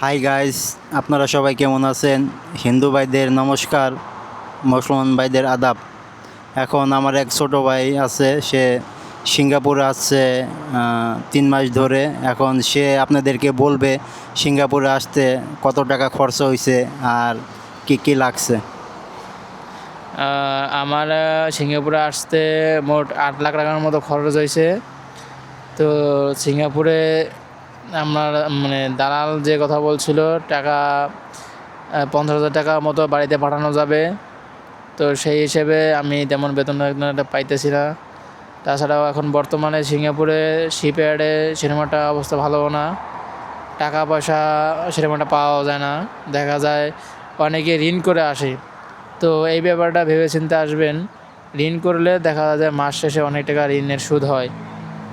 Hi guys, আপনারা সবাই কেমন আছেন? হিন্দু ভাইদের নমস্কার, মুসলমান ভাইদের আদাব। এখন আমার এক ছোট ভাই আছে, সে সিঙ্গাপুরে আসছে 3 মাস ধরে। এখন সে আপনাদেরকে বলবে সিঙ্গাপুরে আসতে কত টাকা খরচ হয়েছে আর কি কি লাগছে। আমার সিঙ্গাপুরে আসতে মোট 8 লাখ টাকার মতো খরচ হয়েছে। তো সিঙ্গাপুরে আমার দালাল যে কথা বলছিল টাকা 15,000 টাকা মতো বাড়িতে পাঠানো যাবে। তো সেই হিসেবে আমি তেমন বেতন পাইতেছি না। তাছাড়াও এখন বর্তমানে সিঙ্গাপুরে শিপইয়ার্ডে সেরকমটা অবস্থা ভালো না, টাকা পয়সা সেরকমটা পাওয়া যায় না। দেখা যায় অনেকে ঋণ করে আসে। তো এই ব্যাপারটা ভেবেচিন্তে আসবেন। ঋণ করলে দেখা যায় মাস শেষে অনেক টাকা ঋণের সুদ হয়।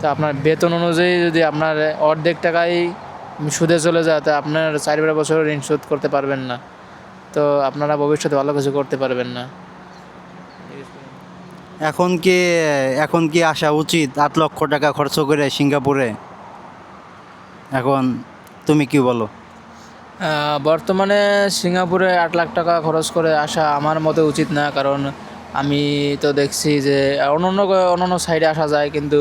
তো আপনার বেতন অনুযায়ী যদি আপনার অর্ধেক টাকাই সুদে চলে যায়, তো আপনার 4 বছর ঋণ শোধ করতে পারবেন না। তো আপনারা ভবিষ্যতে ভালো কিছু করতে পারবেন না। এখন কি আসা উচিত 8 লক্ষ টাকা খরচ করে সিঙ্গাপুরে? এখন তুমি কি বলো? বর্তমানে সিঙ্গাপুরে 8 লাখ টাকা খরচ করে আসা আমার মতে উচিত না। কারণ আমি তো দেখছি যে অন্য সাইডে আসা যায়, কিন্তু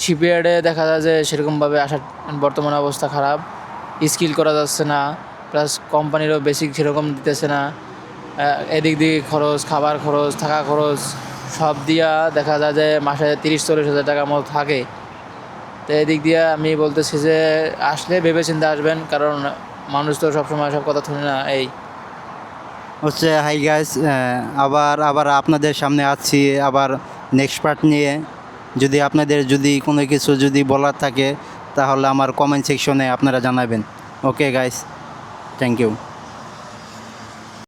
শিপইয়ার্ডে দেখা যায় যে সেরকমভাবে আসার বর্তমানে অবস্থা খারাপ। স্কিল করা যাচ্ছে না, প্লাস কোম্পানিরও বেসিক সেরকম দিতেছে না। এদিক দিয়ে খরচ, খাবার খরচ, থাকা খরচ সব দিয়া দেখা যায় যে মাসে 30-40 হাজার টাকার মতো থাকে। তো এদিক দিয়ে আমি বলতেছি যে আসলে ভেবেচিন্তে আসবেন, কারণ মানুষ তো সবসময় সব কথা শুনে না। হাই গাইস, আবার আবার আপনাদের সামনে আসছি আবার নেক্সট পার্ট নিয়ে। যদি আপনাদের কোনো কিছু বলার থাকে তাহলে আমার কমেন্ট সেকশনে আপনারা জানাবেন। Okay guys, thank you.